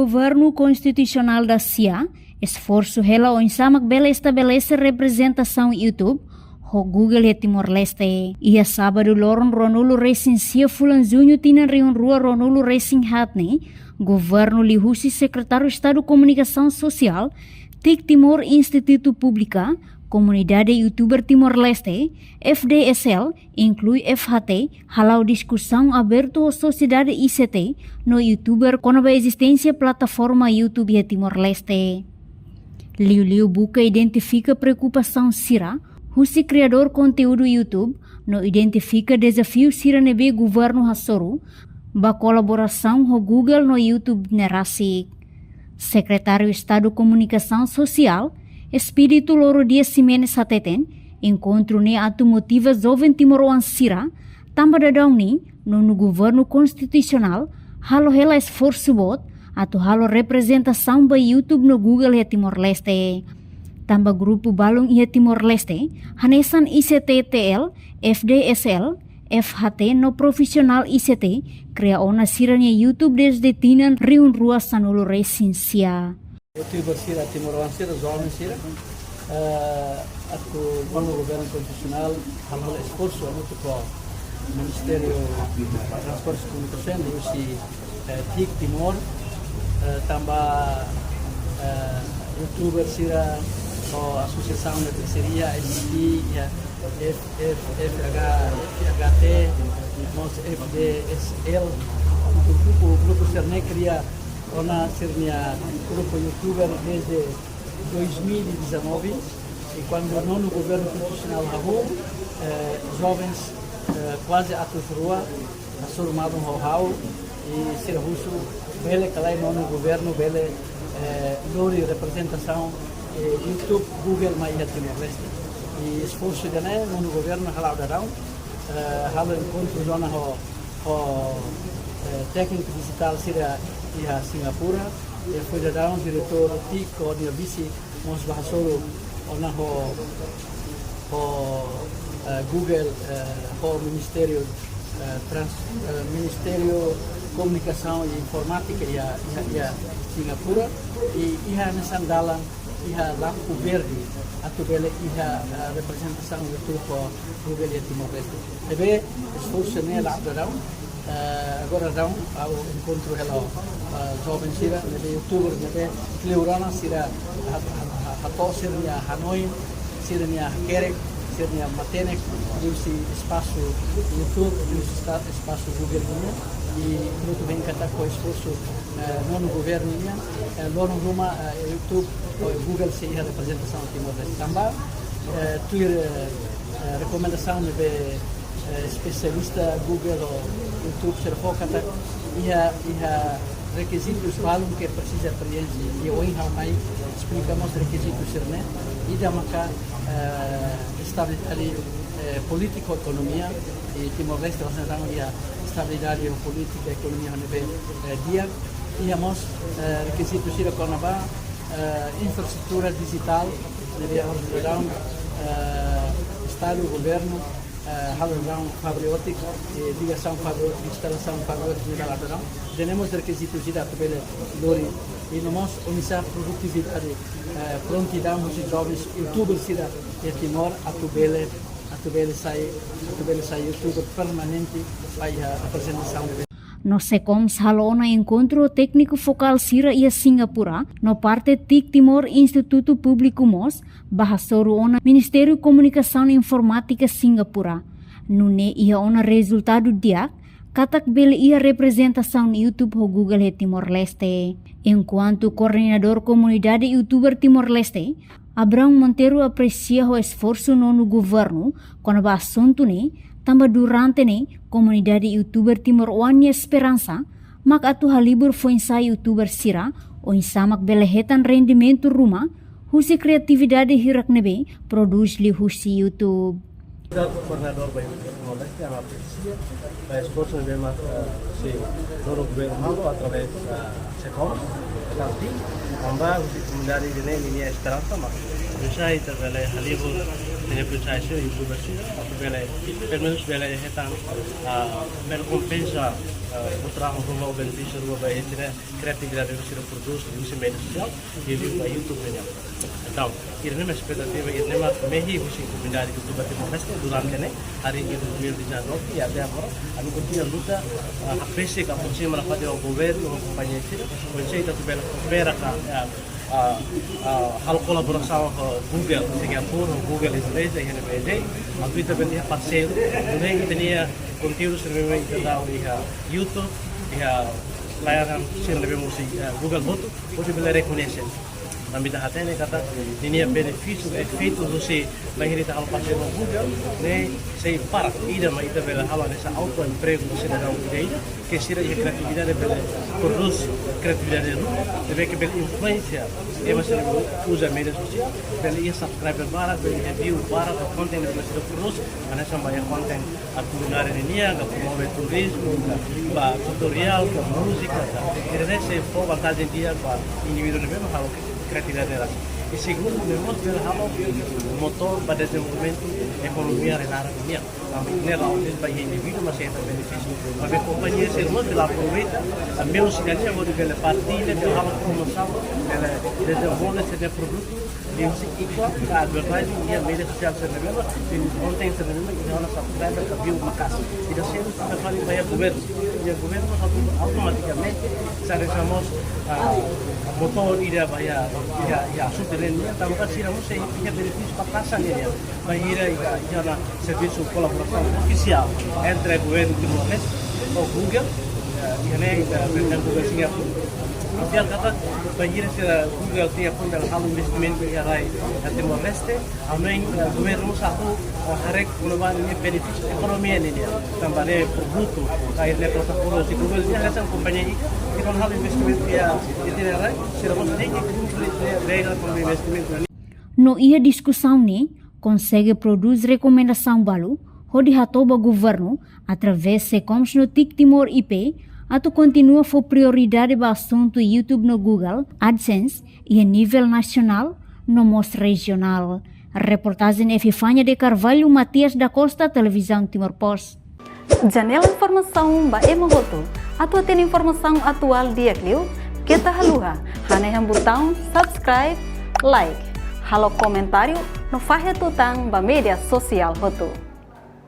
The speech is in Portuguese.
governo constitucional da CIA, esforço ela onde samak bela estabelece representação YouTube, ho Google e Timor-Leste. Ia sábado loron Ronulo Racing Cia Fulan Junho tinan reun rua Ronulo Racing Hatne, governo lihusi secretário Estado Comunicação Social, TIC Timor Instituto Pública, Comunidade Youtuber Timor-Leste, FDSL, inclui FHT, halau discussão aberto à sociedade ICT no Youtuber com a existência plataforma YouTube e Timor-Leste. Liu Buka identifica preocupação Sira, Husi criador conteúdo YouTube, no identifica desafio Sira nebe governo Hasoru, ba colaboração com Google no YouTube nerasi. Secretário Estado Comunicação Social, Espírito Loro Dias Ximenes Sateten, encontro ne atu motiva jovem Timoroan Sira, tambah dadau ni, no governo constitucional, halo hela esforço bot, atu halo representação ba YouTube no Google e Timor-Leste. Tambah grupo balong e Timor-Leste, hanesan ICT-TL, FDSL, FHT no profissional ICT, cria ona siranya YouTube desde tinan riun rua sanulu resinsia. YouTuber Sira Timor-Leste Sira, jovem Sira, aku bang governo constitucional hal esforço muito para o Ministério de Transportes e Comunicações, TIC Timor, tambah YouTuber Sira, Associação de Terceria, ST, FHT, FDSL, grupo Cerne cria ona sernia grupo youtuber desde 2019 e quando não no governo constitucional Rahu, jovens quase atos rua, assurmavam Rahu e ser russo, bele calai não no governo, bele lori representação YouTube, Google, mas ia Timor-Leste. E esforço de né no governo halau darão, halau encontro zona técnico digital Sira ia Singapura, e foi darão diretor TIC ou dia vice mos bahasoro ona Google ho Ministério Ministério Comunicação e Informática ia Singapura e ia nessa dalam ia lampu verde atau bela ia representação do grupo Google e Timor-Leste. Ebe esforço ne lá darão agora dão ao encontro ela jovem Sira nebe youtuber nebe Cleurana Sira hato Sira Hanoi Sira Kerek Sira Matenek esse espaço YouTube esse espaço Google e muito bem kata com esforço no governo no numa YouTube Google se ia representação Timor-Leste também Twitter recomendação nebe especialista Google ou YouTube servo kata ia requisitos valum que precisa preencher e hoje mais explicamos requisitos serne e da maka estabilidade política economia e Timor-Leste nós ia estabilidade política economia nível dia íamos requisitos ir com a infraestrutura digital nível Estado governo halorão fabriótico, ligação fabriótica, instalação fabriótica de lateral. Temos requisitos de tabela lori e nós unizar produtividade, prontidão dos jovens youtubers de Timor a tubele sai youtuber permanente para a apresentação. No SECOMS halona encontro técnico focal Sira ia Singapura, no parte TIC Timor Instituto Público MOS, bahasoro ona Ministério Comunicação e Informática Singapura. Nune ia ona resultado dia, katak bele ia representação no YouTube ho Google e Timor-Leste. Enquanto coordenador comunidade youtuber Timor-Leste, Abrão Monteiro aprecia o esforço no governo com o assunto tambah durante comunidade youtuber Timor Wanya Esperança, mak atu halibur foinsa youtuber Sira, oin samak belehetan rendimento rumah, husi kreatividade hirak nebe, produz li husi YouTube. Coordenador by Timor-Leste yang aprecia o esforço de se todo governo através SECOM, também husi comunidade de Nenia Esperança, mak bisa itu bele halibur Tenha pensado isso, YouTube assim, pelo menos bela é tão bela compensa o trabalho como o benefício do bairro, né? Criatividade que se produz no meio social e o YouTube mesmo. Então, ini memang expectativa, ini memang mehi usi comunidade que tuba temo resta durante né, hari ini 2019 e até agora, a gente continua luta a pese que a polícia mana fazer o governo, a companhia isso, polícia está tuba coopera hal colaboração com Google, Singapura, Google Indonesia, e NBD, a Twitter bendia parceiro, também tinha conteúdo serve para dar o YouTube, e a layanan sir lebih musi Google Foto, pode bela reconhecer. Kami dah hati ni kata ini benefício efeito do se lahirita hal pasien no Google ne sei para ida ma ida bela hala nessa auto emprego do cidadão ida que sira a criatividade bela produz criatividade deve que bela influência e você usa mídia social bela ia subscriber para bela review para o content que você produz anessa banyak content a culinária ni a promove turismo ba tutorial ba música e nesse for vantagem dia para indivíduo mesmo hal criatividade delas. E segundo, nós berhalo motor para desenvolvimento economia renara dunia. Kami nela onde vai indivíduo mas é benefício. Mas a companhia se nós pela aproveita, a meu cidadão vou pela partilha, pela promoção, pela desenvolver esse produto, e o que igual a advertising e a mídia social se revela, e ontem se revela que ela subscribe para viu uma casa. E da cedo está falando para o governo. E o governo automaticamente se reclamamos motor ida bayar ya sutelennya tanpa siramu saya punya benefício para casa dia bayar ya serviço colaboração oficial entre governo Timor-Leste ou Google ini dengan Google Singapura dia kata bayar se Google tinha pun dalam hal investimento ya rai Timor-Leste amen governo satu harek perubahan ini benefício ekonomi ini dia tambahnya produto akhirnya protokol si Google dia rasa kompanyi ini kan hal investimento ya itu rai siramos nem que cumprir regra com investimento. No ia discussão ni consegue produzir recomendação balu hodi hatoba governo através de como no TIC Timor IP atau continua for prioridade para assunto YouTube no Google AdSense e a nível nacional no mostra regional. Reportagem Efifânia de Carvalho, Matias da Costa, Televisão Timor-Post. Janela informação ba emogoto atau tem informação atual dia kliu kita haluha hane yang botão subscribe like halo comentário no fahe tutang ba media sosial hotu.